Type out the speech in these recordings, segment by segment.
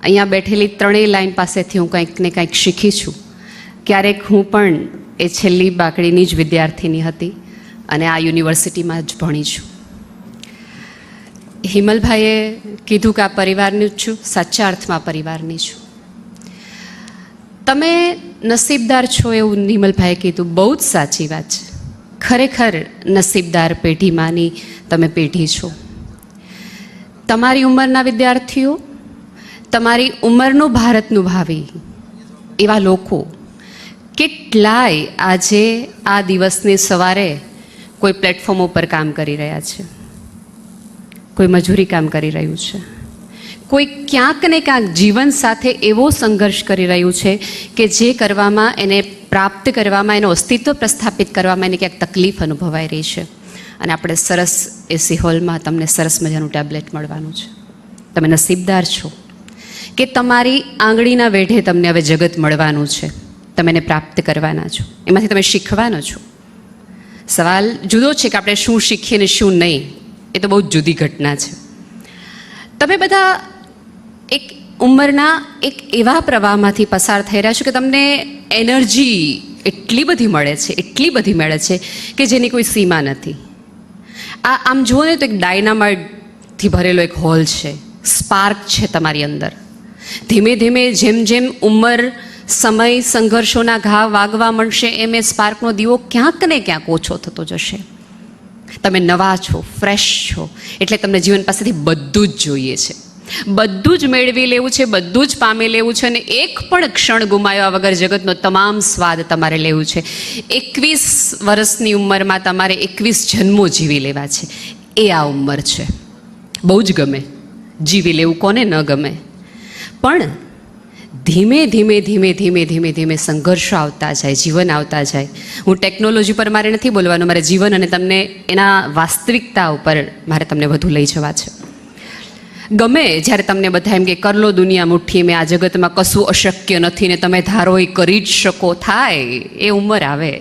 અહીંયા બેઠેલી ત્રણેય લાઈન પાસેથી હું કંઈક ને કંઈક શીખી છું. ક્યારેક હું પણ એ છેલ્લી બાકડીની જ વિદ્યાર્થીની હતી અને આ યુનિવર્સિટીમાં જ ભણી છું. હિમલભાઈએ કીધું કે આ પરિવારની જ છું, સાચા અર્થમાં પરિવારની છું. તમે નસીબદાર છો એવું નિમલભાઈએ કીધું, બહુ જ સાચી વાત છે. ખરેખર નસીબદાર પેઢીમાંની તમે પેઢી છો. તમારી ઉંમરના વિદ્યાર્થીઓ, તમારી ઉંમરનું ભારતનું ભાવિ એવા લોકો કેટલાય આજે આ દિવસની સવારે કોઈ પ્લેટફોર્મ ઉપર કામ કરી રહ્યા છે, કોઈ મજૂરી કામ કરી રહ્યું છે, કોઈ ક્યાંક ને ક્યાંક જીવન સાથે એવો સંઘર્ષ કરી રહ્યું છે કે જે કરવામાં, એને પ્રાપ્ત કરવામાં, એનું અસ્તિત્વ પ્રસ્થાપિત કરવામાં એને ક્યાંક તકલીફ અનુભવાઈ રહી છે. અને આપણે સરસ એસી હોલમાં તમને સરસ મજાનું ટેબ્લેટ મળવાનું છે. તમે નસીબદાર છો કે તમારી આંગળીના વેઢે તમને હવે જગત મળવાનું છે. તમે એને પ્રાપ્ત કરવાના છો, એમાંથી તમે શીખવાના છો. સવાલ જુદો છે કે આપણે શું શીખીએ ને શું નહીં, એ તો બહુ જ જુદી ઘટના છે. તમે બધા એક ઉંમરના એક એવા પ્રવાહમાંથી પસાર થઈ રહ્યા છો કે તમને એનર્જી એટલી બધી મળે છે, એટલી બધી મળે છે કે જેની કોઈ સીમા નથી. આમ જુઓ ને તો એક ડાયનામાઇટથી ભરેલો એક હોલ છે, સ્પાર્ક છે તમારી અંદર. ધીમે ધીમે જેમ જેમ ઉંમર, સમય, સંઘર્ષોના ઘા વાગવા મળશે એમ એ સ્પાર્કનો દીવો ક્યાંક ને ક્યાંક ઓછો થતો જશે. તમે નવા છો, ફ્રેશ છો, એટલે તમને જીવન પાસેથી બધું જ જોઈએ છે, બધું જ મેળવી લેવું છે, બધું જ પામી લેવું છે અને એક પણ ક્ષણ ગુમાવ્યા વગર જગતનો તમામ સ્વાદ તમારે લેવું છે. 21 વર્ષની ઉંમરમાં તમારે 21 જન્મો જીવી લેવા છે. એ આ ઉંમર છે. બહુ જ ગમે જીવી લેવું, કોને ન ગમે. પણ ધીમે ધીમે ધીમે ધીમે ધીમે ધીમે સંઘર્ષો આવતા જાય, જીવન આવતા જાય. હું ટેકનોલોજી પર મારે નથી બોલવાનું, મારે જીવન અને તમને એના વાસ્તવિકતા ઉપર મારે તમને વધુ લઈ જવા છે. ગમે જ્યારે તમને બધા એમ કે કર લો દુનિયા મુઠ્ઠી મેં, આ જગતમાં કશું અશક્ય નથી ને તમે ધારો એ કરી જ શકો, થાય એ ઉંમર આવે.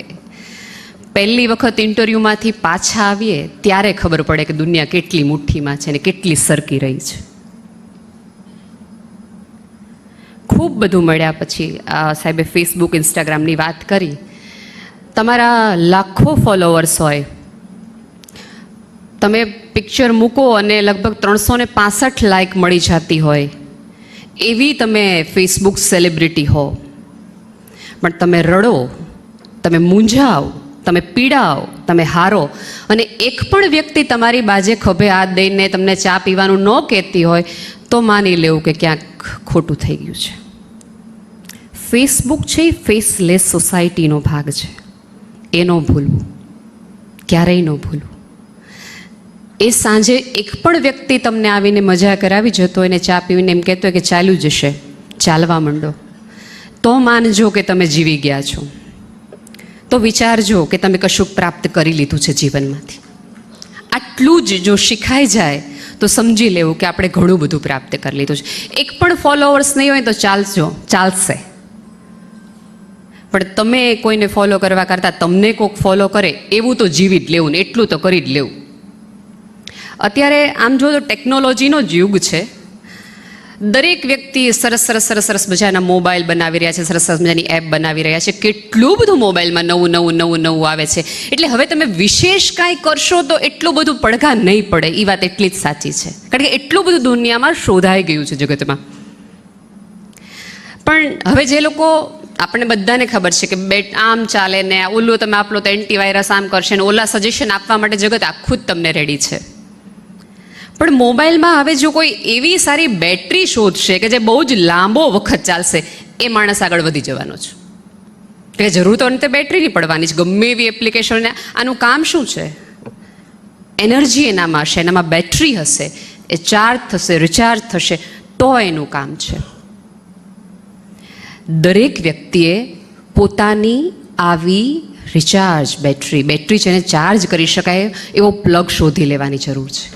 પહેલી વખત ઇન્ટરવ્યૂમાંથી પાછા આવીએ ત્યારે ખબર પડે કે દુનિયા કેટલી મુઠ્ઠીમાં છે ને કેટલી સરકી રહી છે. ખૂબ બધું મળ્યા પછી આ સાહેબે ફેસબુક, ઇન્સ્ટાગ્રામની વાત કરી. તમારા લાખો ફોલોવર્સ હોય, તમે પિક્ચર મૂકો અને લગભગ 365 લાઇક મળી જતી હોય, એવી તમે ફેસબુક સેલિબ્રિટી હો, પણ તમે રડો, તમે મૂંઝાવ, તમે પીડાવ, તમે હારો અને એક પણ વ્યક્તિ તમારી બાજે ખભે હાથ દઈને તમને ચા પીવાનું ન કહેતી હોય તો માની લેવું કે ક્યાંક ખોટું થઈ ગયું છે. ફેસબુક છે એ ફેસલેસ સોસાયટીનો ભાગ છે. એ ન ભૂલવું, ક્યારેય ન ભૂલવું. એ સાંજે એક પણ વ્યક્તિ તમને આવીને મજા કરાવી જતો એને ચા પીવીને એમ કહેતો હોય કે ચાલ્યું જશે, ચાલવા માંડો, તો માનજો કે તમે જીવી ગયા છો. તો વિચારજો કે તમે કશુંક પ્રાપ્ત કરી લીધું છે જીવનમાંથી. આટલું જ જો શીખાઈ જાય તો સમજી લેવું કે આપણે ઘણું બધું પ્રાપ્ત કરી લીધું છે. એક પણ ફોલોવર્સ નહીં હોય તો ચાલશે, પણ તમે કોઈને ફોલો કરવા કરતાં તમને કોઈક ફોલો કરે એવું તો જીવી જ લેવું ને એટલું તો કરી જ લેવું. અત્યારે આમ જો તો ટેકનોલોજીનો જ યુગ છે. દરેક વ્યક્તિ સરસ સરસ સરસ સરસ મજાના મોબાઈલ બનાવી રહ્યા છે, સરસ સરસ મજાની એપ બનાવી રહ્યા છે. કેટલું બધું મોબાઈલમાં નવું નવું નવું નવું આવે છે. એટલે હવે તમે વિશેષ કાંઈ કરશો તો એટલું બધું પડઘા નહીં પડે, એ વાત એટલી જ સાચી છે. કારણ કે એટલું બધું દુનિયામાં શોધાઈ ગયું છે જગતમાં. પણ હવે જે લોકો, આપણને બધાને ખબર છે કે આમ ચાલે ને ઓલું તમે આપલો તો એન્ટીવાયરસ આમ કરશે ને ઓલા સજેશન આપવા માટે જગત આખું જ તમને રેડી છે. પણ મોબાઈલમાં હવે જો કોઈ એવી સારી બેટરી શોધશે કે જે બહુ જ લાંબો વખત ચાલશે, એ માણસ આગળ વધી જવાનો છે. એટલે જરૂર તો અંતે બેટરીની પડવાની છે. ગમે એવી એપ્લિકેશનને આનું કામ શું છે? એનર્જી એનામાં હશે, એનામાં બેટરી હશે, એ ચાર્જ થશે, રિચાર્જ થશે તો એનું કામ છે. દરેક વ્યક્તિએ પોતાની આવી રિચાર્જ બેટરી છે એને ચાર્જ કરી શકાય એવો પ્લગ શોધી લેવાની જરૂર છે.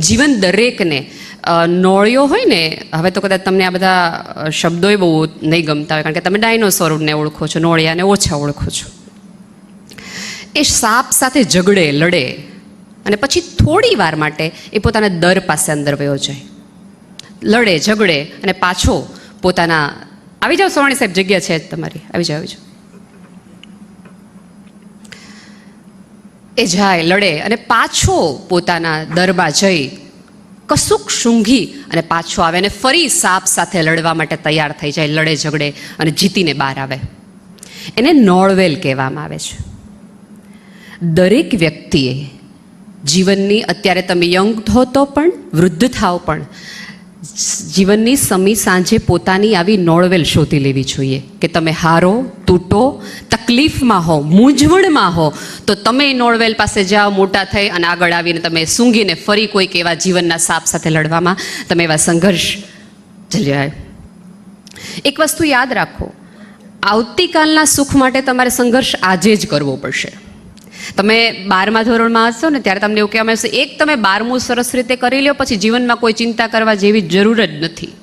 જીવન દરેકને નોળિયો હોય ને, હવે તો કદાચ તમને આ બધા શબ્દોય બહુ નહીં ગમતા હોય કારણ કે તમે ડાયનોસોરને ઓળખો છો, નોળિયાને ઓછા ઓળખો છો. એ સાપ સાથે ઝઘડે, લડે અને પછી થોડી વાર માટે એ પોતાના દર પાસે અંદર વયો જાય. લડે ઝઘડે અને પાછો પોતાના, આવી જાઓ સવાણી સાહેબ, જગ્યા છે તમારી, આવી જાઓ, આવી જાઓ. એ જાય, લડે અને પાછો પોતાના દરમાં જઈ કશુંક સૂંઘી અને પાછો આવે અને ફરી સાપ સાથે લડવા માટે તૈયાર થઈ જાય, લડે ઝઘડે અને જીતીને બહાર આવે. એને નોળવેલ કહેવામાં આવે છે. દરેક વ્યક્તિએ જીવનની, અત્યારે તમે યંગ થો તો પણ, વૃદ્ધ થાવ પણ, જીવનની સમી સાંજે પોતાની આવી નોળવેલ શોધી લેવી જોઈએ કે તમે હારો, તૂટો, તકલીફમાં હો, મૂંઝવણમાં હો, તો તમે નોળવેલ પાસે જાઓ, મોટા થઈ અને આગળ આવીને તમે સૂંઘીને ફરી કોઈક એવા જીવનના સાપ સાથે લડવામાં તમે એવા સંઘર્ષ ઝીલ્યા. એક વસ્તુ યાદ રાખો, આવતીકાલના સુખ માટે તમારે સંઘર્ષ આજે જ કરવો પડશે. તમે 12મા ધોરણમાં હશો ને ત્યારે તમને એવું કહેવામાં આવશે, એક તમે 12મું સરસ રીતે કરી લો, પછી જીવનમાં કોઈ ચિંતા કરવા જેવી જરૂર જ નથી.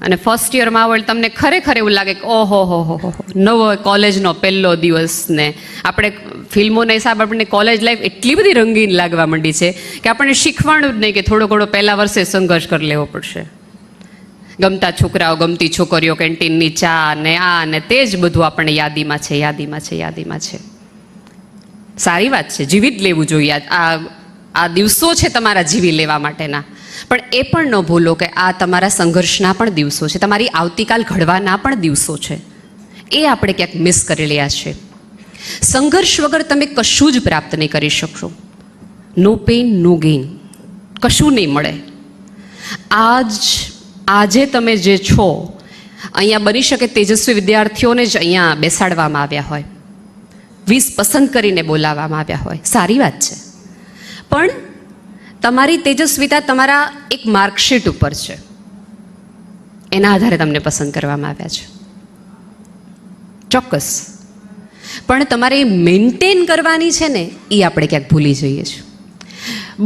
અને ફર્સ્ટ યરમાં આવો એટલે તમને ખરેખર એવું લાગે કે ઓહો હો હો હો, નવો કોલેજનો પહેલો દિવસ ને આપણે ફિલ્મોના હિસાબ આપણને કોલેજ લાઈફ એટલી બધી રંગીન લાગવા માંડી છે કે આપણને શીખવાનું જ નહીં કે થોડો ઘણો પહેલા વર્ષે સંઘર્ષ કરી લેવો પડશે. ગમતા છોકરાઓ, ગમતી છોકરીઓ, કેન્ટીનની ચા ને આ ને તે જ બધું આપણને યાદીમાં છે, યાદીમાં છે, યાદીમાં છે. સારી વાત છે, જીવી જ લેવું જોઈએ. આ દિવસો છે તમારા જીવી લેવા માટેના, પણ એ પણ ન ભૂલો કે આ તમારા સંઘર્ષના પણ દિવસો છે, તમારી આવતીકાલ ઘડવાના પણ દિવસો છે. એ આપણે ક્યાંક મિસ કરી રહ્યા છે. સંઘર્ષ વગર તમે કશું જ પ્રાપ્ત નહીં કરી શકશો. નો પેઇન નો ગેઇન, કશું નહીં મળે. આજે તમે જે છો, અહીંયા બની શકે તેજસ્વી વિદ્યાર્થીઓને જ અહીંયા બેસાડવામાં આવ્યા હોય, 20 પસંદ કરીને બોલાવવામાં આવ્યા હોય, સારી વાત છે. પણ તમારી તેજસ્વીતા તમારા એક માર્કશીટ ઉપર છે, એના આધારે તમને પસંદ કરવામાં આવ્યા છે, ચોક્કસ. પણ તમારે મેન્ટેન કરવાની છે ને, એ આપણે ક્યાંક ભૂલી જઈએ છીએ.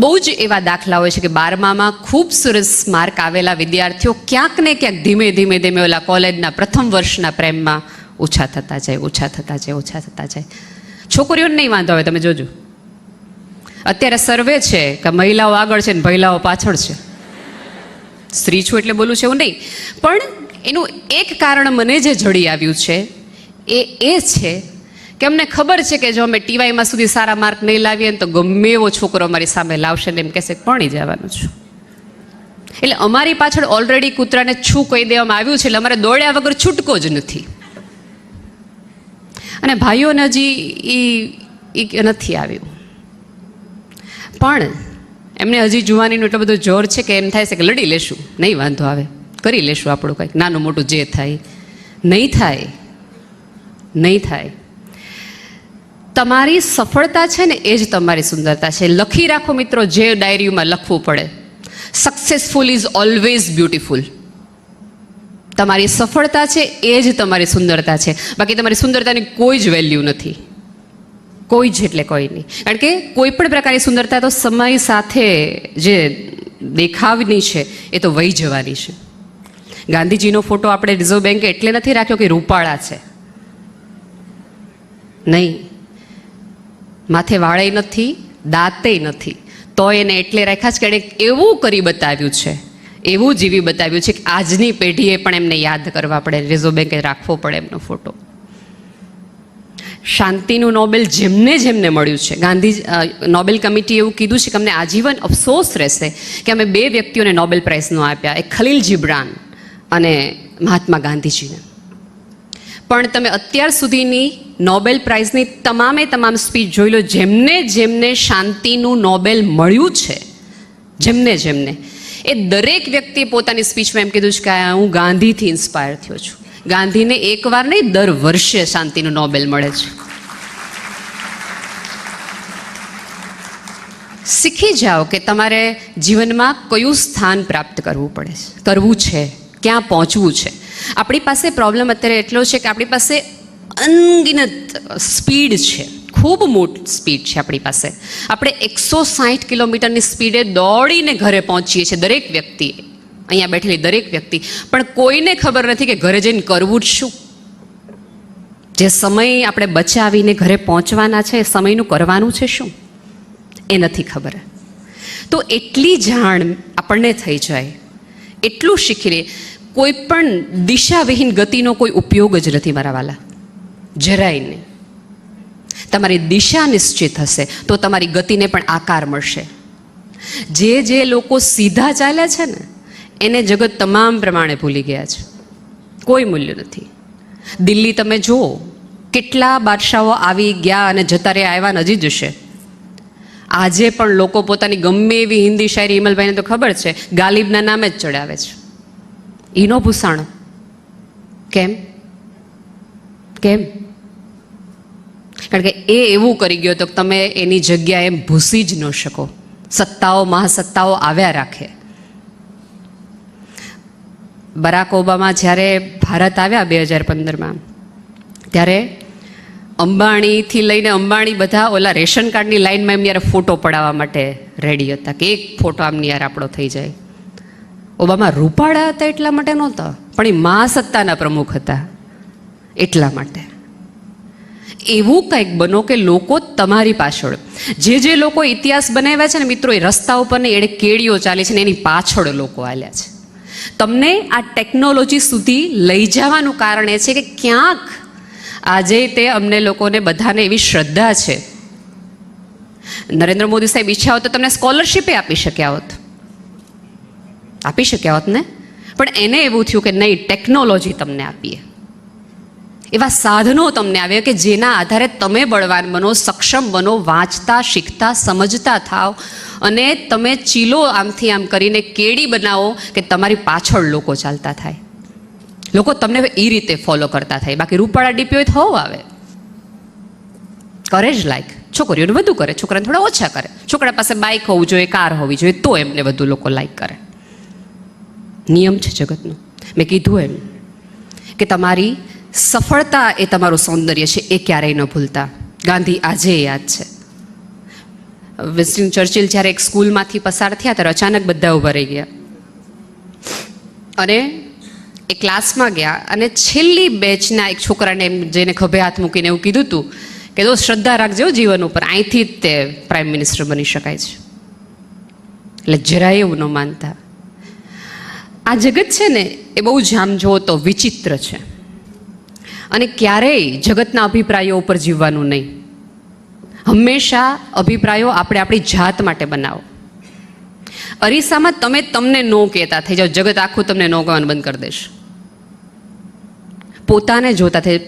બહુ જ એવા દાખલાઓ છે કે 12મામાં ખૂબ સરસ માર્ક આવેલા વિદ્યાર્થીઓ ક્યાંક ને ક્યાંક ધીમે ધીમે ધીમે ઓલા કોલેજના પ્રથમ વર્ષના પ્રેમમાં ઓછા થતા જાય, ઓછા થતા જાય, ઓછા થતા જાય. છોકરીઓને નહીં વાંધો આવે, તમે જોજો. અત્યારે સર્વે છે કે મહિલાઓ આગળ છે ને મહિલાઓ પાછળ છે. સ્ત્રી છું એટલે બોલું છે એવું નહીં, પણ એનું એક કારણ મને જે જડી આવ્યું છે એ છે કે અમને ખબર છે કે જો અમે ટીવાયમાં સુધી સારા માર્ક નહીં લાવીએ ને તો ગમે એવો છોકરો અમારી સામે લાવશે ને એમ કહેશે ભણી જવાનું છું. એટલે અમારી પાછળ ઓલરેડી કૂતરાને છું કહી દેવામાં આવ્યું છે, એટલે અમારે દોડ્યા વગર છૂટકો જ નથી. અને ભાઈઓને હજી એ નથી આવ્યું, પણ એમને હજી જુવાનીનું એટલો બધો જોર છે કે એમ થાય છે કે લડી લેશું, નહીં વાંધો આવે, કરી લેશું આપણું કંઈક નાનું મોટું જે થાય. નહીં થાય, નહીં થાય. તમારી સફળતા છે ને એ જ તમારી સુંદરતા છે. લખી રાખો મિત્રો, જે ડાયરીમાં લખવું પડે, સક્સેસફુલ ઇઝ ઓલવેઝ બ્યુટીફુલ. તમારી સફળતા છે એ જ તમારી સુંદરતા છે, બાકી તમારી સુંદરતાની કોઈ જ વેલ્યુ નથી, કોઈ જ એટલે કોઈ નહીં. કારણ કે કોઈ પણ પ્રકારની સુંદરતા તો સમય સાથે જે દેખાવની છે એ તો વહી જવાની છે. ગાંધીજીનો ફોટો આપણે રિઝર્વ બેન્કે એટલે નથી રાખ્યો કે રૂપાળા છે, નહીં. માથે વાળે નથી, દાંતે નથી, તો એને એટલે રાખ્યા છે કે એણે એવું કરી બતાવ્યું છે, એવું જીવી બતાવ્યું છે કે આજની પેઢીએ પણ એમને યાદ કરવા પડે, રિઝર્વ બેન્કે રાખવો પડે એમનો ફોટો. શાંતિનું નોબેલ જેમને જેમને મળ્યું છે, નોબેલ કમિટીએ એવું કીધું છે કે અમને આજીવન અફસોસ રહેશે કે અમે 2 વ્યક્તિઓને નોબેલ પ્રાઇઝ ન આપ્યા, એક ખલીલ જીબ્રાન અને મહાત્મા ગાંધીજીને. પણ તમે અત્યાર સુધીની નોબેલ પ્રાઇઝની તમામ સ્પીચ જોઈ લો, જેમને જેમને શાંતિનું નોબેલ મળ્યું છે, જેમને એ દરેક વ્યક્તિએ પોતાની સ્પીચમાં એમ કીધું છે કે હું ગાંધીથી ઇન્સ્પાયર થયો છું. ગાંધીને એકવાર નહીં, દર વર્ષે શાંતિનું નોબેલ મળે છે. શીખી જાઓ કે તમારે જીવનમાં કયું સ્થાન પ્રાપ્ત કરવું છે, ક્યાં પહોંચવું છે. આપણી પાસે પ્રોબ્લેમ અત્યારે એટલો છે કે આપણી પાસે અનગિનત સ્પીડ છે, ખૂબ મોટી સ્પીડ છે આપણી પાસે. આપણે 160 કિલોમીટરની સ્પીડે દોડીને ઘરે પહોંચીએ છીએ, દરેક વ્યક્તિ, અહીંયા બેઠેલી દરેક વ્યક્તિ. પણ કોઈને ખબર નથી કે ઘરે જઈને કરવું જ શું. જે સમય આપણે બચાવીને ઘરે પહોંચવાના છે, એ સમયનું કરવાનું છે શું, એ નથી ખબર. તો એટલી જાણ આપણને થઈ જાય એટલું શીખી લે. કોઈ પણ દિશાવિહીન ગતિનો કોઈ ઉપયોગ જ નથી મારા વાલા, જરાય નહીં. તમારી દિશા નિશ્ચિત હશે તો તમારી ગતિને પણ આકાર મળશે. જે લોકો સીધા ચાલ્યા છે ને એને જગત તમામ પ્રમાણે ભૂલી ગયા છે, કોઈ મૂલ્ય નથી. દિલ્હી તમે જુઓ, કેટલા બાદશાહો આવી ગયા અને જતા રહ્યા, આવ્યા નજી જશે. આજે પણ લોકો પોતાની ગમે એવી હિન્દી શાયરી હિમલભાઈને તો ખબર છે, ગાલિબના નામે જ ચડાવે છે. ઈનો ભૂસાણો કેમ? કારણ કે એ એવું કરી ગયો તો તમે એની જગ્યાએ ભૂસી જ ન શકો. સત્તાઓ મહાસત્તાઓ આવ્યા રાખે. બરાક ઓબામા જ્યારે ભારત આવ્યા 2015માં, ત્યારે અંબાણીથી લઈને અંબાણી બધા ઓલા રેશન કાર્ડની લાઈનમાં એમની યાર ફોટો પડાવવા માટે રેડી હતા કે એક ફોટો આમની યાર આપણો થઈ જાય. ઓબામા રૂપાળા હતા એટલા માટે નહોતા, પણ એ મહાસત્તાના પ્રમુખ હતા એટલા માટે. એવું કંઈક બનો કે લોકો તમારી પાછળ, જે લોકો ઇતિહાસ બનાવ્યા છે ને મિત્રો, એ રસ્તા ઉપર ને એણે કેડીઓ ચાલી છે ને એની પાછળ લોકો આલ્યા છે. તમને આ ટેકનોલોજી સુધી લઈ જવાનું કારણ એ છે કે ક્યાંક આજે તે અમને લોકોને બધાને એવી શ્રદ્ધા છે. નરેન્દ્ર મોદી સાહેબ ઈચ્છા હોત તો તમને સ્કોલરશીપે આપી શક્યા હોત ને, પણ એને એવું થયું કે નહીં, ટેકનોલોજી તમને આપીએ. એવા સાધનો તમને આવે કે જેના આધારે તમે બળવાન બનો, સક્ષમ બનો, વાંચતા શીખતા સમજતા થાવ અને તમે ચીલો આમથી આમ કરીને કેડી બનાવો કે તમારી પાછળ લોકો ચાલતા થાય, લોકો તમને એ રીતે ફોલો કરતા થાય. બાકી રૂપાળા ડીપી હોય તો હોવ આવે, કરે જ લાઈક. છોકરીઓને વધુ કરે, છોકરાને થોડા ઓછા કરે. છોકરા પાસે બાઇક હોવું જોઈએ, કાર હોવી જોઈએ, તો એમને વધુ લોકો લાઈક કરે. નિયમ છે જગતનો. મેં કીધું એમ કે તમારી સફળતા એ તમારું સૌંદર્ય છે, એ ક્યારેય ન ભૂલતા. ગાંધી આજે યાદ છે. વિન્સ્ટન ચર્ચિલ જ્યારે એક સ્કૂલમાંથી પસાર થયા ત્યારે અચાનક બધા ઊભા રહી ગયા અને એ ક્લાસમાં ગયા અને છેલ્લી બેચના એક છોકરાને એમ જઈને ખભે હાથ મૂકીને એવું કીધું હતું કે દોસ્ત શ્રદ્ધા રાખજો જીવન ઉપર, અહીંથી જ તે પ્રાઇમ મિનિસ્ટર બની શકાય છે. એટલે જરાય એવું ન માનતા. આ જગત છે ને એ બહુ જ આમ જુઓ તો વિચિત્ર છે અને ક્યારેય જગતના અભિપ્રાયો ઉપર જીવવાનું નહીં. હંમેશા અભિપ્રાયો આપણે આપણી જાત માટે બનાવો. અરીસામાં તમે તમને નો કહેતા થઈ જાઓ, જગત આખું તમને નો કહેવાનું બંધ કરી દેશે. પોતાને જોતા થઈ,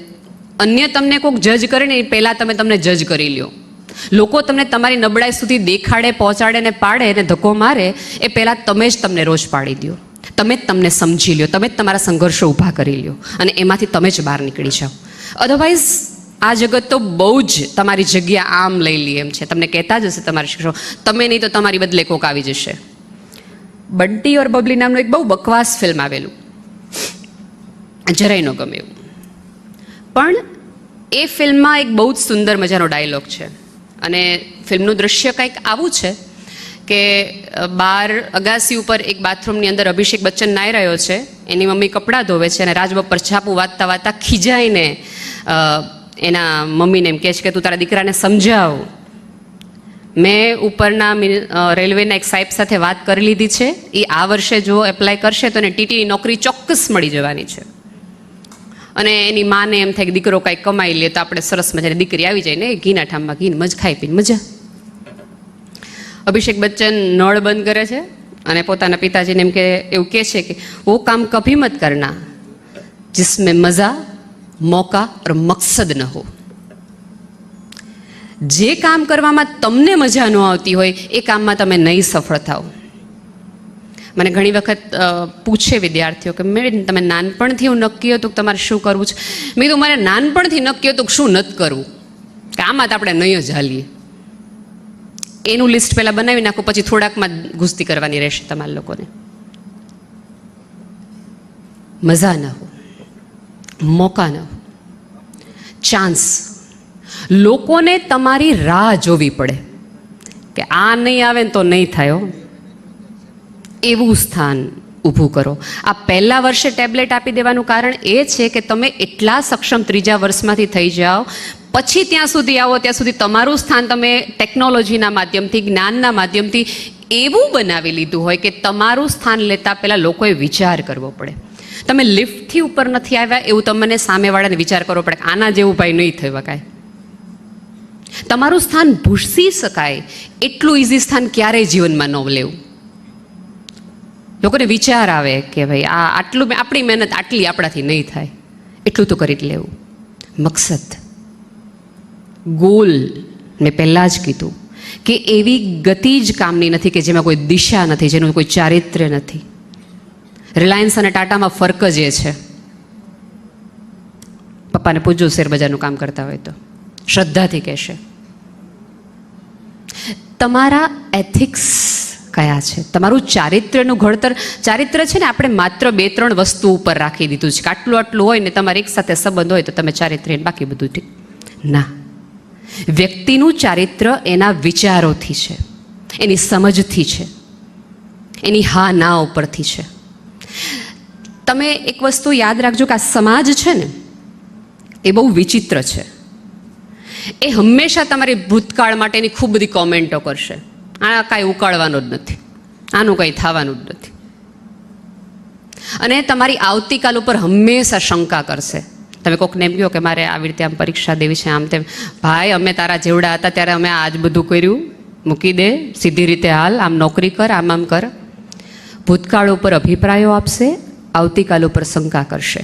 અન્ય તમને કોઈક જજ કરે ને એ પહેલાં તમે તમને જજ કરી લ્યો. લોકો તમને તમારી નબળાઈ સુધી દેખાડે, પહોંચાડે ને પાડે ને ધક્કો મારે એ પહેલાં તમે જ તમને રોજ પાડી દો. તમે જ તમને સમજી લ્યો, તમે જ તમારા સંઘર્ષો ઊભા કરી લ્યો અને એમાંથી તમે જ બહાર નીકળી જાઓ. અધરવાઇઝ આ જગત તો બહુ જ તમારી જગ્યા આમ લઈ લે એમ છે. તમને કહેતા જ હશે તમારા શિક્ષકો, તમે નહીં તો તમારી બદલે કોક આવી જશે. બંટી ઓર બબલી નામનું એક બહુ બકવાસ ફિલ્મ આવેલું, જરાય ન ગમે એવું. પણ એ ફિલ્મમાં એક બહુ જ સુંદર મજાનો ડાયલોગ છે અને ફિલ્મનું દૃશ્ય કંઈક આવું છે કે બહાર અગાસી ઉપર એક બાથરૂમની અંદર અભિષેક બચ્ચન નાહી રહ્યો છે, એની મમ્મી કપડાં ધોવે છે અને રાજબબ્બર છાપું વાંચતા વાંચતા ખીજાઈને એના મમ્મીને એમ કહે છે કે તું તારા દીકરાને સમજાવ, મેં ઉપરના રેલવેના એક સાહેબ સાથે વાત કરી લીધી છે, એ આ વર્ષે જો એપ્લાય કરશે તો એને ટીટીની નોકરી ચોક્કસ મળી જવાની છે. અને એની માને એમ થાય કે દીકરો કાંઈ કમાઈ લે તો આપણે સરસ મજાની દીકરી આવી જાય ને ઘીના ઠામમાં ઘીને મજ ખાઈ પીને મજા. અભિષેક બચ્ચન નળ બંધ કરે છે અને પોતાના પિતાજીને એમ કે એવું કહે છે કે વો કામ કભી મત કરના જિસમેં મજા, મોકા ઓર મકસદ ન હો. જે કામ કરવામાં તમને મજા ન આવતી હોય એ કામમાં તમે નહીં સફળ થાઓ. મને ઘણી વખત પૂછે વિદ્યાર્થીઓ કે મેડમ તમે નાનપણથી એવું નક્કી હતું કે તમારે શું કરવું છે? મેં કીધું મારે નાનપણથી નક્કી હતું કે શું નથી કરવું, કે આમાં તો આપણે નહીં જ હાલીએ. એનું લિસ્ટ પહેલાં બનાવી નાખો, પછી થોડાકમાં ગુસ્તી કરવાની રહેશે તમારા લોકોને. મજા ન હો, મોકા ન હો, ચાન્સ. લોકોને તમારી રાહ જોવી પડે કે આ નહીં આવે ને તો નહીં થાય, એવું સ્થાન ઊભું કરો. આ પહેલા વર્ષે ટેબ્લેટ આપી દેવાનું કારણ એ છે કે તમે એટલા સક્ષમ ત્રીજા વર્ષમાંથી થઈ જાઓ, પછી ત્યાં સુધી આવો ત્યાં સુધી તમારું સ્થાન તમે ટેકનોલોજીના માધ્યમથી, જ્ઞાનના માધ્યમથી એવું બનાવી લીધું હોય કે તમારું સ્થાન લેતા પહેલાં લોકોએ વિચાર કરવો પડે. તમે લિફ્ટથી ઉપર નથી આવ્યા એવું તમને સામેવાળાને વિચાર કરવો પડે કે આના જેવું ભાઈ નહીં થઈ વકાય. તમારું સ્થાન ભૂસી શકાય એટલું ઇઝી સ્થાન ક્યારેય જીવનમાં ન લેવું. લોકોને વિચાર આવે કે ભાઈ આ આટલું આપણી મહેનત આટલી આપણાથી નહીં થાય, એટલું તો કરી જ લેવું. મકસદ, ગોલ, મેં પહેલાં જ કીધું કે એવી ગતિ જ કામની નથી કે જેમાં કોઈ દિશા નથી, જેનું કોઈ ચારિત્ર્ય નથી. રિલાયન્સ અને ટાટામાં ફરક જ એ છે. પપ્પાને પૂછજો શેરબજારનું કામ કરતા હોય તો શ્રદ્ધાથી કહેશે. તમારા એથિક્સ કયા છે, તમારું ચારિત્ર્યનું ઘડતર. ચારિત્ર્ય છે ને આપણે માત્ર 2-3 વસ્તુ ઉપર રાખી દીધું છે કે આટલું હોય ને તમારે એક સાથે સંબંધ હોય તો તમે ચારિત્ર્ય, બાકી બધું ઠીક ના. વ્યક્તિનું ચારિત્ર્ય એના વિચારોથી છે, એની સમજથી છે, એની હા ના ઉપરથી છે. તમે એક વસ્તુ યાદ રાખજો કે આ સમાજ છે ને એ બહુ વિચિત્ર છે. એ હંમેશા તમારી ભૂતકાળ માટેની ખૂબ બધી કોમેન્ટો કરશે. આ કાંઈ ઉકાળવાનું જ નથી, આનું કંઈ થવાનું જ નથી. અને તમારી આવતીકાલ ઉપર હંમેશા શંકા કરશે. તમે કોકને એમ કહો કે મારે આવી રીતે આમ પરીક્ષા દેવી છે, આમ તેમ, ભાઈ અમે તારા જેવડા હતા ત્યારે અમે આજ બધું કર્યું, મૂકી દે, સીધી રીતે હાલ, આમ નોકરી કર, આમ કર. ભૂતકાળ ઉપર અભિપ્રાયો આપશે, આવતીકાલ ઉપર શંકા કરશે.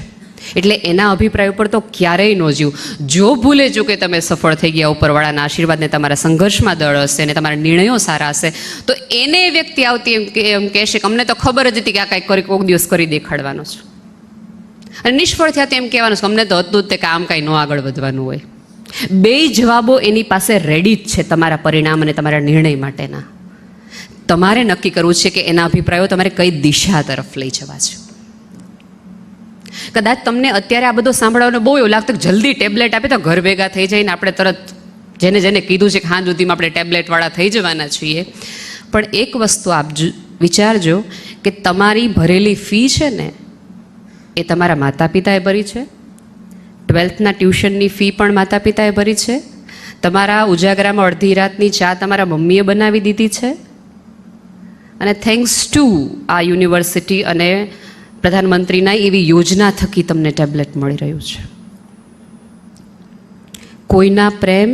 એટલે એના અભિપ્રાય ઉપર તો ક્યારેય ન જીવ. જો ભૂલે ચૂકે તમે સફળ થઈ ગયા ઉપરવાળાના આશીર્વાદને, તમારા સંઘર્ષમાં દળ હશે અને તમારા નિર્ણયો સારા હશે, તો એને વ્યક્તિ આવતી એમ કહેશે કે અમને તો ખબર જ હતી કે આ કાંઈક કરી કોઈક દિવસ કરી દેખાડવાનો છે. અને નિષ્ફળ થયા તો એમ કહેવાનું છે અમને તો હતું જ તે કે આમ કાંઈ ન આગળ વધવાનું હોય. 2 જવાબો એની પાસે રેડી જ છે તમારા પરિણામ અને તમારા નિર્ણય માટેના. તમારે નક્કી કરવું છે કે એના અભિપ્રાયો તમારે કઈ દિશા તરફ લઈ જવા છે. કદાચ તમને અત્યારે આ બધો સાંભળવાનો બહુ એવું લાગતું કે જલ્દી ટેબ્લેટ આપે તો ઘર ભેગા થઈ જાય ને આપણે તરત જેને કીધું છે કે હાં સુધીમાં આપણે ટેબ્લેટવાળા થઈ જવાના છીએ. પણ એક વસ્તુ આપ વિચારજો કે તમારી ભરેલી ફી છે ને એ તમારા માતા પિતાએ ભરી છે. 12થના ટ્યુશનની ફી પણ માતા પિતાએ ભરી છે. તમારા ઉજાગરામાં અડધી રાતની ચા તમારા મમ્મીએ બનાવી દીધી છે. અને થેન્ક્સ ટુ આ યુનિવર્સિટી અને પ્રધાનમંત્રીના એવી યોજના થકી તમને ટેબ્લેટ મળી રહ્યું છે. કોઈના પ્રેમ,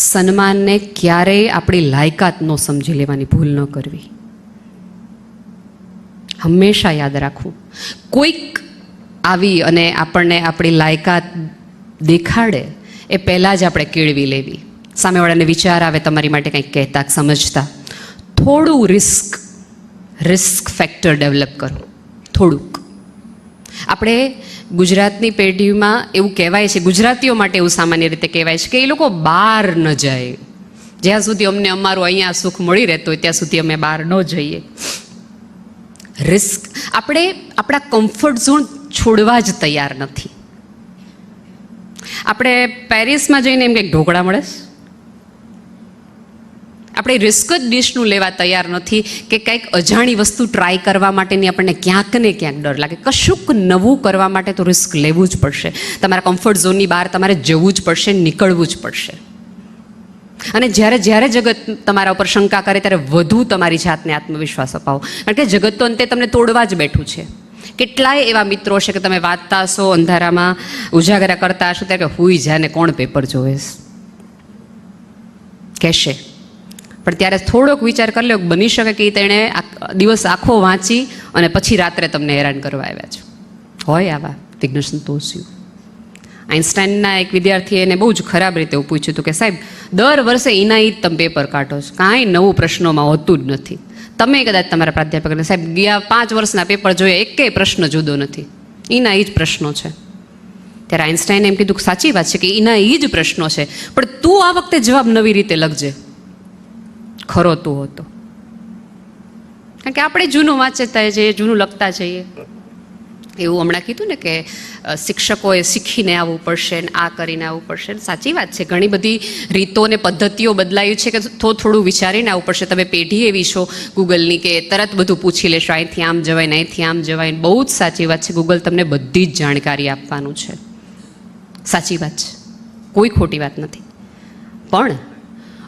સન્માનને ક્યારેય આપણી લાયકાત ન સમજી લેવાની ભૂલ ન કરવી. હંમેશા યાદ રાખવું, કોઈક આવી અને આપણને આપણી લાયકાત દેખાડે એ પહેલાં જ આપણે કેળવી લેવી. સામેવાળાને વિચાર આવે તમારી માટે કંઈક કહેતા સમજતા, થોડું રિસ્ક ફેક્ટર ડેવલપ કરો, થોડુંક. આપણે ગુજરાતની પેઢીમાં એવું કહેવાય છે, ગુજરાતીઓ માટે એવું સામાન્ય રીતે કહેવાય છે કે એ લોકો બહાર ન જાય. જ્યાં સુધી અમને અમારું અહીંયા સુખ મળી રહેતું હોય ત્યાં સુધી અમે બહાર ન જઈએ. રિસ્ક, આપણે આપણા કમ્ફર્ટ ઝોન છોડવા જ તૈયાર નથી. આપણે પેરિસમાં જઈને એમ કંઈક ઢોકળા મળે, આપણે રિસ્ક જ ડિશનું લેવા તૈયાર નથી કે કંઈક અજાણી વસ્તુ ટ્રાય કરવા માટેની આપણને ક્યાંક ને ક્યાંક ડર લાગે. કશુંક નવું કરવા માટે તો રિસ્ક લેવું જ પડશે. તમારા કમ્ફર્ટ ઝોનની બહાર તમારે જવું જ પડશે, નીકળવું જ પડશે. અને જ્યારે જગત તમારા ઉપર શંકા કરે ત્યારે વધુ તમારી જાતને આત્મવિશ્વાસ અપાવો, કારણ કે જગત તો અંતે તમને તોડવા જ બેઠું છે. કેટલાય એવા મિત્રો છે કે તમે વાંચતા હશો, અંધારામાં ઉજાગરા કરતા હશો ત્યારે હુઈ જાને કોણ પેપર જોવે કહેશે. પણ ત્યારે થોડોક વિચાર કરી લો, બની શકે કે તેણે દિવસ આખો વાંચી અને પછી રાત્રે તમને હેરાન કરવા આવ્યા છે. હોય આવા વિઘ્ન સંતોષીઓ. આઇન્સ્ટાઈનના એક વિદ્યાર્થીએ એને બહુ જ ખરાબ રીતે એવું પૂછ્યું હતું કે સાહેબ દર વર્ષે એના જ તમે પેપર કાઢો છો, કાંઈ નવું પ્રશ્નોમાં હોતું જ નથી. તમે કદાચ તમારા પ્રાધ્યાપકને સાહેબ ગયા 5 વર્ષના પેપર જોયા, એકેય પ્રશ્ન જુદો નથી, એના એ જ પ્રશ્નો છે. ત્યારે આઇન્સ્ટાઈને એમ કીધું કે સાચી વાત છે કે એના એ જ પ્રશ્નો છે, પણ તું આ વખતે જવાબ નવી રીતે લખજે, ખરો તું હતો. કારણ કે આપણે જૂનું વાંચતા જઈએ, જૂનું લખતા જઈએ. એવું હમણાં કીધું ને કે શિક્ષકોએ શીખીને આવવું પડશે ને આ કરીને આવવું પડશે. સાચી વાત છે, ઘણી બધી રીતો અને પદ્ધતિઓ બદલાયું છે કે થોડું વિચારીને આવવું પડશે. તમે પેઢી એવી છો ગૂગલની કે તરત બધું પૂછી લેશો, અહીંથી આમ જવાય ને અહીંથી આમ જવાય. બહુ જ સાચી વાત છે, ગૂગલ તમને બધી જ જાણકારી આપવાનું છે. સાચી વાત છે, કોઈ ખોટી વાત નથી. પણ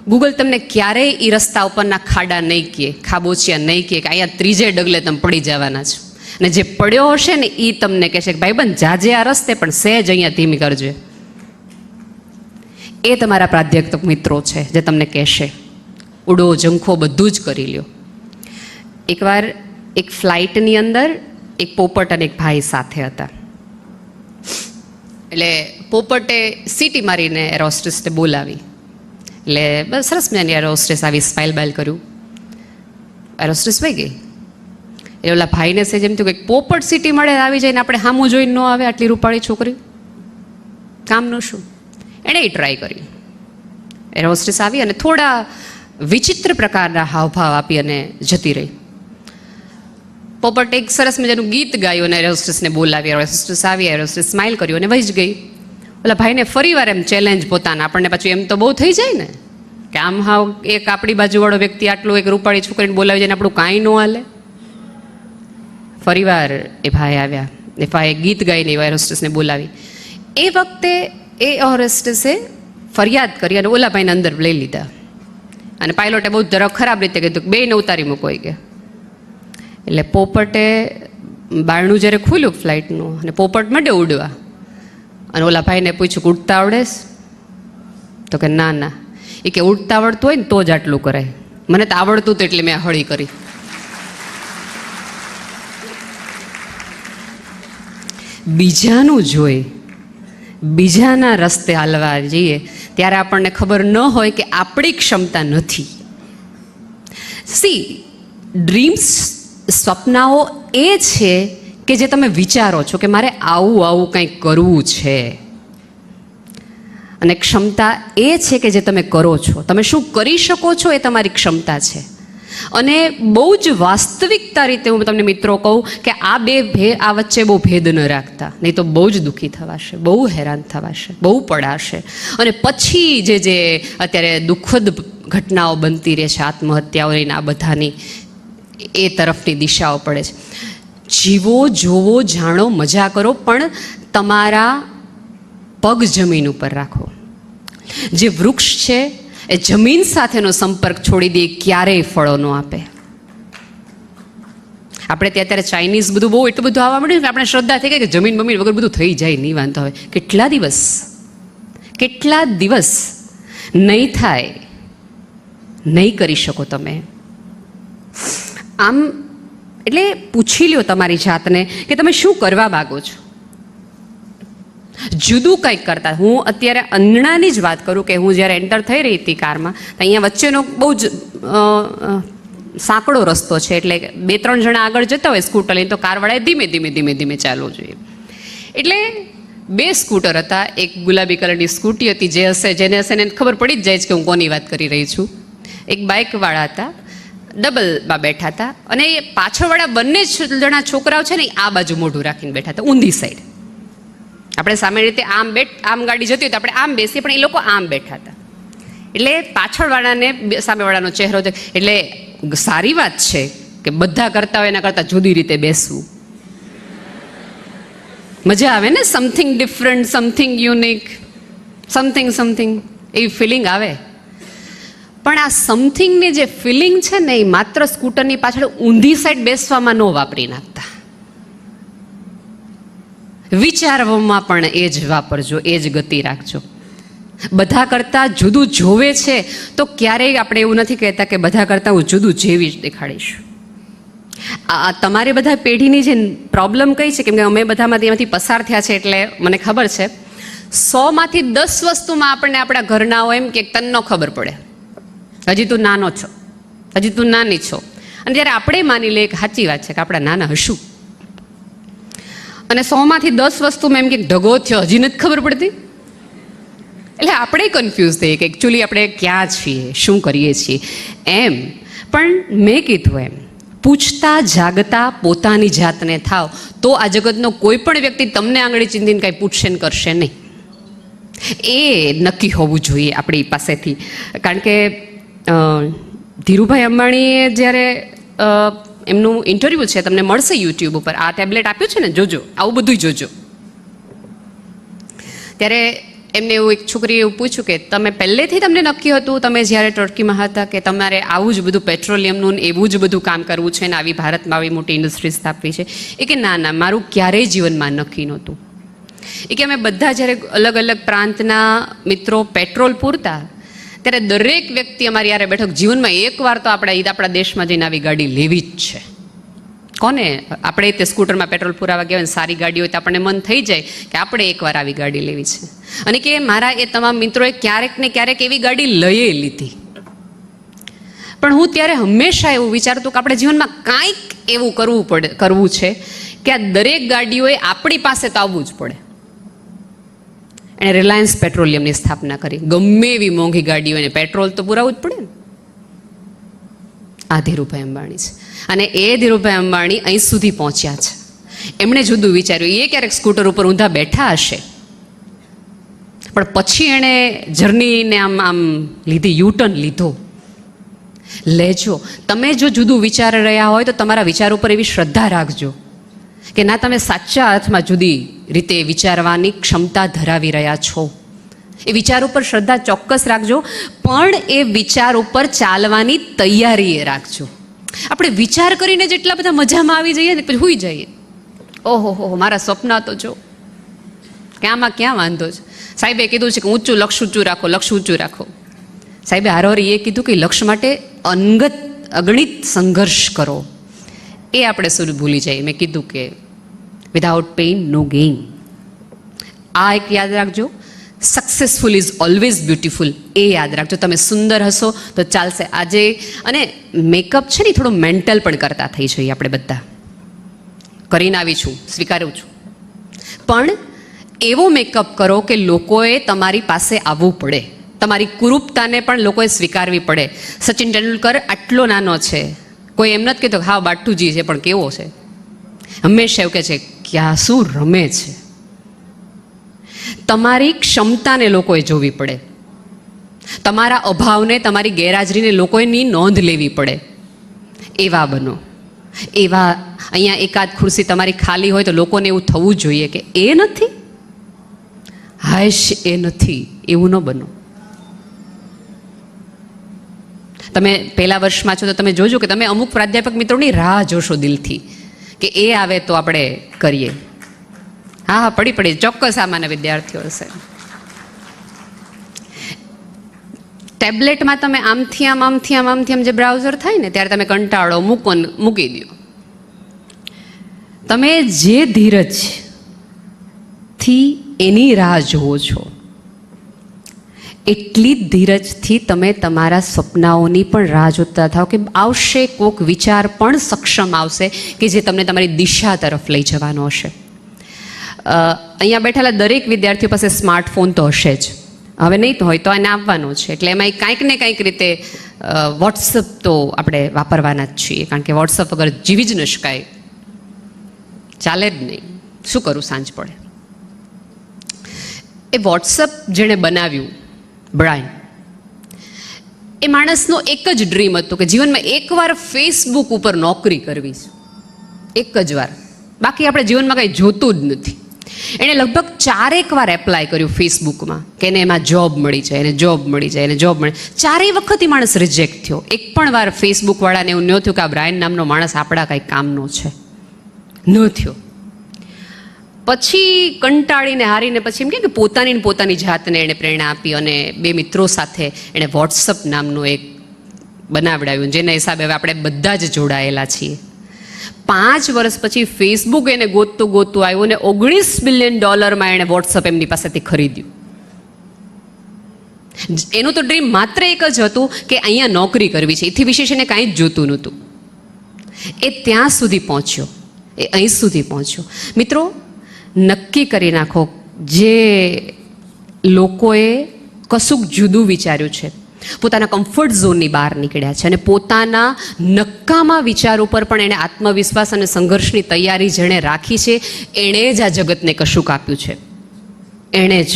ગૂગલ તમને ક્યારેય એ રસ્તા ઉપરના ખાડા નહીં કહે, ખાબોચિયા નહીં કહે કે અહીંયા ત્રીજે ડગલે તમે પડી જવાના છો. અને જે પડ્યો હશે ને એ તમને કહેશે કે ભાઈબંધ જાજે આ રસ્તે, પણ સહેજ અહીંયા ધીમી કરજે. એ તમારા પ્રાધ્યાત્મક મિત્રો છે જે તમને કહેશે ઉડો ઝંખો બધું જ કરી લ્યો. એકવાર એક ફ્લાઇટની અંદર એક પોપટ અને એક ભાઈ સાથે હતા. એટલે પોપટે સીટી મારીને એર હોસ્ટેસને બોલાવી. એટલે બસ સરસ મજાની એર હોસ્ટેસ આવી, સ્માઇલ બાઇલ કર્યું, એર હોસ્ટેસ વહી ગઈ. એટલે ઓલા ભાઈને છે જેમ થયું કે પોપટ સીટી મળે આવી જાય ને આપણે સામું જોઈને ન આવે, આટલી રૂપાળી છોકરી કામનું શું. એણે એ ટ્રાય કર્યું. એર હોસ્ટેસ આવી અને થોડા વિચિત્ર પ્રકારના હાવભાવ આપી અને જતી રહી. પોપટ એક સરસ મજાનું ગીત ગાયું અને એર હોસ્ટેસને બોલાવી. એર હોસ્ટેસ આવી, એર હોસ્ટેસ સ્માઇલ કર્યું અને વહી જ ગઈ. ઓલા ભાઈને ફરી વાર એમ ચેલેન્જ પોતાના, આપણને પાછું એમ તો બહુ થઈ જાય ને કે આમ હાવ એક આપણી બાજુવાળો વ્યક્તિ આટલું એક રૂપાળી છોકરીને બોલાવી જાય ને આપણું કાંઈ ન હાલે. ફરીવાર એ ભાઈ આવ્યા, એ ભાઈએ ગીત ગાઈને એર હોસ્ટેસને બોલાવી. એ વખતે એ એર હોસ્ટેસે ફરિયાદ કરી અને ઓલા ભાઈને અંદર લઈ લીધા. અને પાયલોટે બહુ જરા ખરાબ રીતે કીધું કે બેને ઉતારી મૂકો કે. એટલે પોપટે બારણું જ્યારે ખુલ્યું ફ્લાઇટનું અને પોપટ માંડ્યો ઉડવા. અને ઓલા ભાઈને પૂછ્યું કે ઉડતા આવડે? તો કે ના ના. એ કે ઉડતા આવડતું હોય ને તો જ આટલું કરાય, મને તો આવડતું હતું એટલે મેં હળી કરી. બીજાનું જોઈ બીજાના રસ્તે હાલવા જઈએ ત્યારે આપણને ખબર ન હોય કે આપણી ક્ષમતા નથી. સી ડ્રીમ્સ, સ્વપ્નાઓ એ છે કે જે તમે વિચારો છો કે મારે આવું આવું કંઈક કરવું છે, અને ક્ષમતા એ છે કે જે તમે કરો છો. તમે શું કરી શકો છો એ તમારી ક્ષમતા છે. અને બહુ જ વાસ્તવિકતા રીતે હું તમને મિત્રો કહું કે આ વચ્ચે બહુ ભેદ ન રાખતા, નહીં તો બહુ જ દુઃખી થવાશે, બહુ હેરાન થવાશે, બહુ પડાશે. અને પછી જે અત્યારે દુઃખદ ઘટનાઓ બનતી રહે છે, આત્મહત્યાઓની આ બધાની, એ તરફની દિશાઓ પડે છે. જીવો, જોવો, જાણો, મજા કરો, પણ તમારા પગ જમીન ઉપર રાખો. જે વૃક્ષ છે એ જમીન સાથેનો સંપર્ક છોડી દે ક્યારેય ફળો ન આપે. આપણે ત્યાં અત્યારે ચાઇનીઝ બધું બહુ એટલું બધું આવવા મળ્યું કે આપણે શ્રદ્ધા થઈ ગઈ કે જમીન બમીન વગર બધું થઈ જાય, નહીં વાંધો હવે. કેટલા દિવસ નહીં થાય, નહીં કરી શકો તમે. આમ એટલે પૂછી લ્યો તમારી જાતને કે તમે શું કરવા માગો છો. જુદું કંઈક કરતા. હું અત્યારે અંજણાની જ વાત કરું કે હું જ્યારે એન્ટર થઈ રહી હતી કારમાં, તો અહીંયા વચ્ચેનો બહુ જ સાંકડો રસ્તો છે, એટલે 2-3 જણા આગળ જતા હોય સ્કૂટર લઈને, તો કારવાળાએ ધીમે ચાલવું જોઈએ. એટલે 2 સ્કૂટર હતા. એક ગુલાબી કલરની સ્કૂટી હતી, જેને હશે એને ખબર પડી જ જાય છે કે હું કોની વાત કરી રહી છું. એક બાઇકવાળા હતા, ડબલમાં બેઠા હતા. અને એ પાછળવાળા બંને જણા છોકરાઓ છે ને આ બાજુ મોઢું રાખીને બેઠા હતા, ઊંધી સાઈડ. આપણે સામાન્ય રીતે આમ ગાડી જતી હોય તો આપણે આમ બેસીએ, પણ એ લોકો આમ બેઠા હતા. એટલે પાછળવાળાને સામેવાળાનો ચહેરો છે. એટલે સારી વાત છે કે બધા કરતા હોય એના કરતાં જુદી રીતે બેસવું. મજા આવે ને, something different, something unique, something એવી ફિલિંગ આવે. પણ આ સમથિંગની જે ફિલિંગ છે ને એ માત્ર સ્કૂટરની પાછળ ઊંધી સાઈડ બેસવામાં ન વાપરી નાખતા. વિચારવામાં પણ એ જ વાપરજો, એ જ ગતિ રાખજો. બધા કરતાં જુદું જોવે છે તો ક્યારેય આપણે એવું નથી કહેતા કે બધા કરતાં હું જુદું જેવી જ દેખાડીશ. આ તમારે બધા પેઢીની જે પ્રોબ્લેમ કઈ છે, કેમ કે અમે બધામાંથી એમાંથી પસાર થયા છે એટલે મને ખબર છે, 100માંથી 10 વસ્તુમાં આપણને આપણા ઘરના હોય એમ કે તને ન ખબર પડે, હજી તું નાનો છો, હજી તું નાની છો. અને જ્યારે આપણે માની લઈએ કે સાચી વાત છે કે આપણે નાના હશું, અને 100માંથી 10 વસ્તુમાં એમ કે ઢગો થયો, હજી નથી ખબર પડતી. એટલે આપણે કન્ફ્યુઝ થઈએ કે એકચ્યુઅલી આપણે ક્યાં છીએ, શું કરીએ છીએ એમ. પણ મેં કીધું એમ, પૂછતા જાગતા પોતાની જાતને થાવ તો આ જગતનો કોઈ પણ વ્યક્તિ તમને આંગળી ચીંધીને કાંઈ પૂછશે ને કરશે નહીં. એ નક્કી હોવું જોઈએ આપણી પાસેથી. કારણ કે ધીરુભાઈ અંબાણીએ જ્યારે એમનું ઇન્ટરવ્યૂ છે, તમને મળશે યુટ્યુબ ઉપર, આ ટેબ્લેટ આપ્યું છે ને, જોજો, આવું બધું જોજો. ત્યારે એમને એવું એક છોકરીએ એવું પૂછ્યું કે તમે પહેલેથી તમને નક્કી હતું તમે જ્યારે ટર્કીમાં હતા કે તમારે આવું જ બધું પેટ્રોલિયમનું ને એવું જ બધું કામ કરવું છે ને આવી ભારતમાં આવી મોટી ઇન્ડસ્ટ્રી સ્થાપવી છે? એ કે ના, મારું ક્યારેય જીવનમાં નક્કી નહોતું. એ કે અમે બધા જ્યારે અલગ અલગ પ્રાંતના મિત્રો પેટ્રોલ પૂરતા ત્યારે દરેક વ્યક્તિ અમારી યારે બેઠક જીવનમાં એકવાર તો આપણા દેશમાં જઈને આવી ગાડી લેવી જ છે. કોને આપણે તે સ્કૂટરમાં પેટ્રોલ પુરાવા ગયા હોય સારી ગાડી હોય તો આપણને મન થઈ જાય કે આપણે એકવાર આવી ગાડી લેવી છે. અને કે મારા એ તમામ મિત્રોએ ક્યારેક ને ક્યારેક એવી ગાડી લઈએ લીધી. પણ હું ત્યારે હંમેશા એવું વિચારતું કે આપણે જીવનમાં કાંઈક એવું કરવું છે કે આ દરેક ગાડીઓએ આપણી પાસે તો આવવું જ પડે. એણે રિલાયન્સ પેટ્રોલિયમની સ્થાપના કરી. ગમે એવી મોંઘી ગાડીઓ એને પેટ્રોલ તો પુરાવવું જ પડે ને. આ ધીરુભાઈ અંબાણી છે. અને એ ધીરુભાઈ અંબાણી અહીં સુધી પહોંચ્યા છે. એમણે જુદું વિચાર્યું. એ ક્યારેક સ્કૂટર ઉપર ઊંધા બેઠા હશે, પણ પછી એણે જર્નીને આમ લીધી, યુટર્ન લીધો. લેજો. તમે જો જુદું વિચારી રહ્યા હોય તો તમારા વિચાર ઉપર એવી શ્રદ્ધા રાખજો કે ના, તમે સાચા અર્થમાં જુદી રીતે વિચારવાની ક્ષમતા ધરાવી રહ્યા છો. એ વિચાર ઉપર શ્રદ્ધા ચોક્કસ રાખજો, પણ એ વિચાર ઉપર ચાલવાની તૈયારી એ રાખજો. આપણે વિચાર કરીને જેટલા બધા મજામાં આવી જઈએ ને પછી હુઈ જઈએ. ઓહો, મારા સપના તો જો કે આમાં ક્યાં વાંધો છે. સાહેબે કીધું છે કે ઊંચું લક્ષ્ય ઊંચું રાખો, લક્ષ્ય ઊંચું રાખો. સાહેબે હારોરી એ કીધું કે લક્ષ્ય માટે અગણિત સંઘર્ષ કરો. એ આપણે શું ભૂલી જઈએ. મેં કીધું કે વિધાઉટ પેઇન નો ગેઇન. આ એક યાદ રાખજો. Successful is always beautiful. એ યાદ રાખજો. તમે સુંદર હશો તો ચાલશે. આજે અને મેકઅપ છે ને થોડું મેન્ટલ પણ કરતા થઈ જઈએ. આપણે બધા કરીને આવી છું, સ્વીકારું છું, પણ એવો મેકઅપ કરો કે લોકોએ તમારી પાસે આવવું પડે. તમારી કુરૂપતાને પણ લોકોએ સ્વીકારવી પડે. સચિન તેંડુલકર આટલો નાનો છે, કોઈ એમ નથી કહેતો હા બાટુજી છે, પણ કેવો છે. હંમેશા એવું કહે છે કે આ શું રમે છે. તમારી ક્ષમતાને લોકોએ જોવી પડે. તમારા અભાવને, તમારી ગેરહાજરીને લોકોની નોંધ લેવી પડે. એવા બનો. એવા અહીંયા એકાદ ખુરશી તમારી ખાલી હોય તો લોકોને એવું થવું જોઈએ કે એ નથી, હાશ એ નથી, એવું ન બનો. તમે પહેલા વર્ષમાં છો તો તમે જોજો કે તમે અમુક પ્રાધ્યાપક મિત્રોની રાહ જોશો દિલથી કે એ આવે તો આપણે કરીએ. હા, પડી ચોક્કસ આમાંના વિદ્યાર્થીઓ હશે. ટેબ્લેટમાં તમે આમથી આમ જે બ્રાઉઝર થાય ને ત્યારે તમે કંટાળો મૂકી દો. તમે જે ધીરજથી એની રાહ જુઓ છો એટલી જ ધીરજથી તમે તમારા સપનાઓની પણ રાહ જોતા થાઓ કે આવશે કોઈક વિચાર પણ સક્ષમ આવશે કે જે તમને તમારી દિશા તરફ લઈ જવાનો હશે. અહીંયા બેઠેલા દરેક વિદ્યાર્થીઓ પાસે સ્માર્ટફોન તો હશે જ. હવે નહીં તો હોય તો એને આપવાનો છે. એટલે એમાં કાંઈક ને કાંઈક રીતે વોટ્સઅપ તો આપણે વાપરવાના જ છીએ, કારણ કે વોટ્સઅપ વગર જીવી જ ન શકાય. ચાલે જ નહીં. શું કરું સાંજ પડે. એ વોટ્સઅપ જેણે બનાવ્યું, બ્રાયન, એ માણસનો એક જ ડ્રીમ હતો કે જીવનમાં એકવાર ફેસબુક ઉપર નોકરી કરવી છે. એક જ વાર. બાકી આપણે જીવનમાં કંઈ જોતું જ નથી. એણે લગભગ 4 વાર એપ્લાય કર્યું ફેસબુકમાં કે એને એમાં જોબ મળી જાય, એને જોબ મળી જાય, એને જોબ મળે. 4 વખત એ માણસ રિજેક્ટ થયો. એક પણ વાર ફેસબુકવાળાને એવું ન થયું કે આ બ્રાયન નામનો માણસ આપણા કાંઈ કામનો છે. ન થયો. પછી કંટાળીને હારીને પછી એમ કે પોતાની જાતને એણે પ્રેરણા આપી અને 2 મિત્રો સાથે એણે વોટ્સઅપ નામનું એક બનાવડાવ્યું, જેના હિસાબે હવે આપણે બધા જ જોડાયેલા છીએ. 5 વર્ષ પછી ફેસબુક એને ગોતતું આવ્યું ને $19 બિલિયન એણે વોટ્સઅપ એમની પાસેથી ખરીદ્યું. એનું તો ડ્રીમ માત્ર એક જ હતું કે અહીંયા નોકરી કરવી છે. એથી વિશેષ એને કાંઈ જ જોતું નહોતું. એ ત્યાં સુધી પહોંચ્યો, એ અહીં સુધી પહોંચ્યો. મિત્રો, નક્કી કરી નાખો, જે લોકોએ કશુંક જુદું વિચાર્યું છે, પોતાના કમ્ફર્ટ ઝોનની બહાર નીકળ્યા છે અને પોતાના નક્કામા વિચાર ઉપર પણ એણે આત્મવિશ્વાસ અને સંઘર્ષની તૈયારી જેણે રાખી છે, એણે જ આ જગતને કશુંક આપ્યું છે. એણે જ.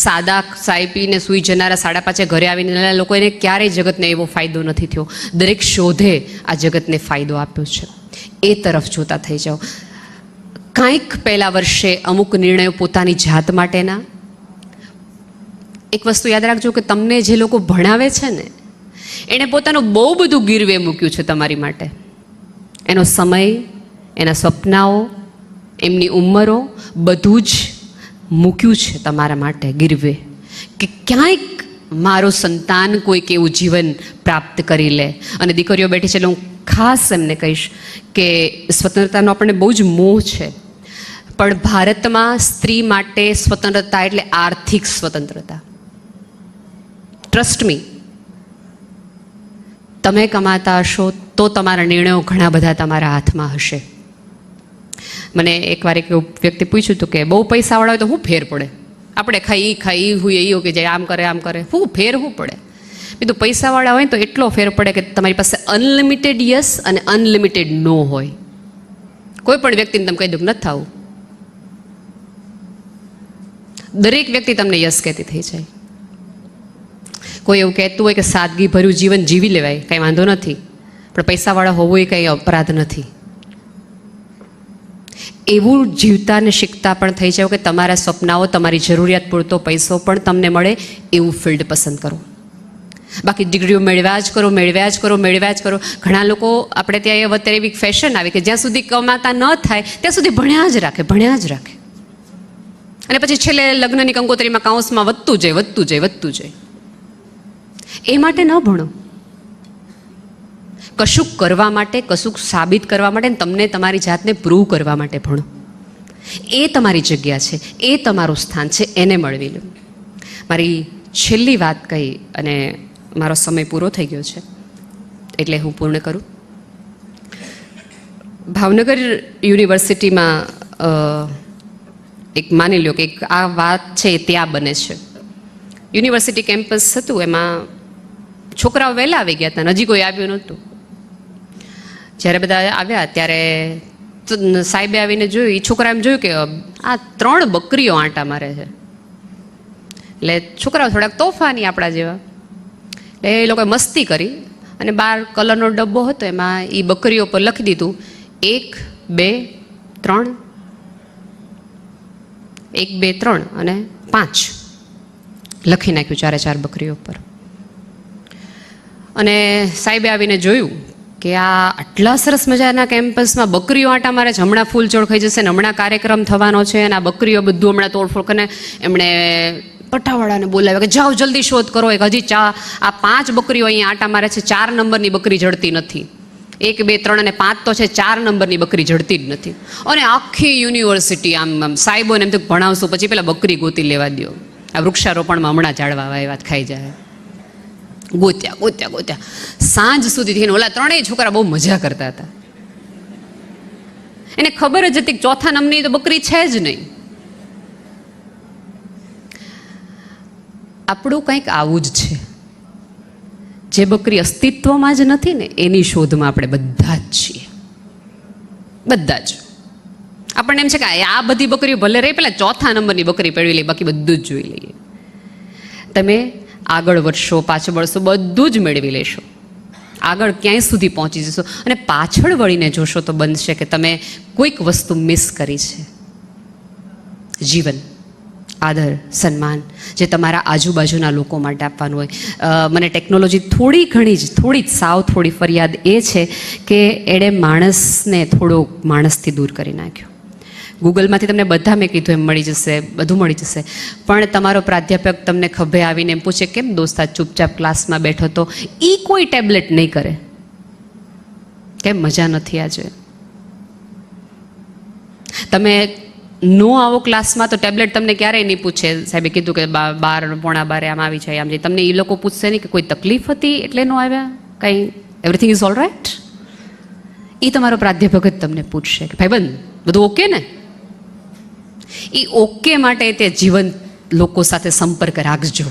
સાદા ચાય પીને સૂઈ જનારા 5:30 ઘરે આવીને લોકો એને ક્યારેય જગતને એવો ફાયદો નથી થયો. દરેક શોધે આ જગતને ફાયદો આપ્યો છે. એ તરફ જોતા થઈ જાઓ. કાંઈક પહેલા વર્ષે અમુક નિર્ણયો પોતાની જાત માટેના, એક વસ્તુ યાદ રાખજો કે તમને જે લોકો ભણાવે છે ને એણે પોતાનું બહુ બધું ગીરવે મૂક્યું છે તમારી માટે. એનો સમય, એના સપનાઓ, એમની ઉંમરો બધું જ મૂક્યું છે તમારા માટે ગીરવે, કે ક્યાંક મારું સંતાન કોઈક એવું જીવન પ્રાપ્ત કરી લે. અને દીકરીઓ બેઠી છે એટલે હું ખાસ એમને કહીશ કે સ્વતંત્રતાનો આપણને બહુ જ મોહ છે, પણ ભારતમાં સ્ત્રી માટે સ્વતંત્રતા એટલે આર્થિક સ્વતંત્રતા. ટ્રસ્ટ મી, તમે કમાતા હશો તો તમારા નિર્ણયો ઘણા બધા તમારા હાથમાં હશે. મને એકવાર એક વ્યક્તિ પૂછ્યું હતું કે બહુ પૈસાવાળા હોય તો શું ફેર પડે, આપણે ખાઈ હુઈએ એ કે જાય આમ કરે શું ફેર શું પડે. બીજું પૈસાવાળા હોય તો એટલો ફેર પડે કે તમારી પાસે અનલિમિટેડ યસ અને અનલિમિટેડ નો હોય. કોઈ પણ વ્યક્તિને તમે કહી દો નથી થવું, દરેક વ્યક્તિ તમને યસ કહેતી થઈ જાય. કોઈ એવું કહેતું હોય કે સાદગી ભર્યું જીવન જીવી લેવાય, કંઈ વાંધો નથી, પણ પૈસાવાળા હોવું એ કંઈ અપરાધ નથી. એવું જીવતા ને શીખતા પણ થઈ જાવ કે તમારા સપનાઓ, તમારી જરૂરિયાત પૂરતો પૈસો પણ તમને મળે એવું ફિલ્ડ પસંદ કરો. બાકી ડિગ્રીઓ મેળવ્યા જ કરો. ઘણા લોકો આપણે ત્યાં અત્યારે એવી ફેશન આવી કે જ્યાં સુધી કમાતા ન થાય ત્યાં સુધી ભણ્યા જ રાખે. અને પછી છેલ્લે લગ્નની કંકોત્રીમાં કાઉન્સમાં વધતું જાય. એ માટે ન ભણો. કશુંક કરવા માટે, કશુંક સાબિત કરવા માટે, તમને તમારી જાતને પ્રૂવ કરવા માટે ભણો. એ તમારી જગ્યા છે, એ તમારું સ્થાન છે, એને મળવી લો. મારી છેલ્લી વાત કહી અને મારો સમય પૂરો થઈ ગયો છે એટલે હું પૂર્ણ કરું. ભાવનગર યુનિવર્સિટીમાં એક માની લો કે આ વાત છે ત્યાં બને છે. યુનિવર્સિટી કેમ્પસ હતું, એમાં છોકરાઓ વહેલા આવી ગયા હતા, હજી કોઈ આવ્યું નહોતું. જ્યારે બધા આવ્યા ત્યારે સાહેબે આવીને જોયું, એ છોકરા એમ જોયું કે આ 3 બકરીઓ આંટા મારે છે. એટલે છોકરાઓ થોડાક તોફાની આપણા જેવા, એટલે એ લોકોએ મસ્તી કરી અને બહાર કલરનો ડબ્બો હતો, એમાં એ બકરીઓ પર લખી દીધું 1, 2, 3, 1, 2, 3 અને 5 લખી નાખ્યું 4 બકરીઓ પર. અને સાહેબે આવીને જોયું કે આ આટલા સરસ મજાના કેમ્પસમાં બકરીઓ આંટા મારે છે, હમણાં ફૂલચોળ ખાઈ જશે ને હમણાં કાર્યક્રમ થવાનો છે અને આ બકરીઓ બધું હમણાં તોડફોડ કરીને એમણે પટ્ટાવાળાને બોલાવ્યા કે જાઓ જલ્દી શોધ કરો. હજી આ 5 બકરીઓ અહીંયા આંટા મારે છે, 4 નંબરની બકરી જડતી નથી. 1, 2, 3 અને 5 તો છે, 4 નંબરની બકરી જડતી જ નથી. અને આખી યુનિવર્સિટી આમ સાહેબોને એમ તો ભણાવશું, પછી પેલા બકરી ગોતી લેવા દો, આ વૃક્ષારોપણમાં હમણાં ઝાડવા વાત ખાઈ જાય. ગોત્યા સાંજ સુધી થઈને ઓલા 3 છોકરા બહુ મજા કરતા હતા. એને ખબર જ હતી કે 4થા નંબરની તો બકરી છે જ નહીં. આપણું કંઈક આવું જ છે. જે બકરી અસ્તિત્વમાં જ નથી ને એની શોધમાં આપણે બધા જ છીએ, બધા જ. આપણને એમ છે કે આ બધી બકરીઓ ભલે રહી, પેલા 4થા નંબરની બકરી પેળવી લઈએ, બાકી બધું જ જોઈ લઈએ. તમે આગળ વધશો, પાછળ વળશો, બધું જ મેળવી લેશો, આગળ ક્યાંય સુધી પહોંચી જશો. અને પાછળ વળીને જોશો તો બનશે કે તમે કોઈક વસ્તુ મિસ કરી છે. જીવન, આદર, સન્માન જે તમારા આજુબાજુના લોકો માટે આપવાનું હોય. મને ટેકનોલોજી થોડી ફરિયાદ એ છે કે એણે માણસને થોડો માણસથી દૂર કરી નાખ્યો. ગૂગલમાંથી તમને બધા મેં કીધું એમ મળી જશે, બધું મળી જશે, પણ તમારો પ્રાધ્યાપક તમને ખભે આવીને એમ પૂછે કેમ દોસ્તા ચૂપચાપ ક્લાસમાં બેઠો તો, એ કોઈ ટેબ્લેટ નહીં કરે. કેમ મજા નથી આજે? તમે નો આવો ક્લાસમાં તો ટેબ્લેટ તમને ક્યારેય નહીં પૂછે. સાહેબે કીધું કે 12, પોણા 12 આમ આવી જાય, આમ જાય. તમને એ લોકો પૂછશે નહીં કે કોઈ તકલીફ હતી એટલે નો આવ્યા, કંઈ એવરીથિંગ ઇઝ ઓલ રાઇટ. એ તમારો પ્રાધ્યાપક જ તમને પૂછશે કે ભાઈબંધ બધું ઓકે ને? એ ઓકે માટે તે જીવન લોકો સાથે સંપર્ક રાખજો.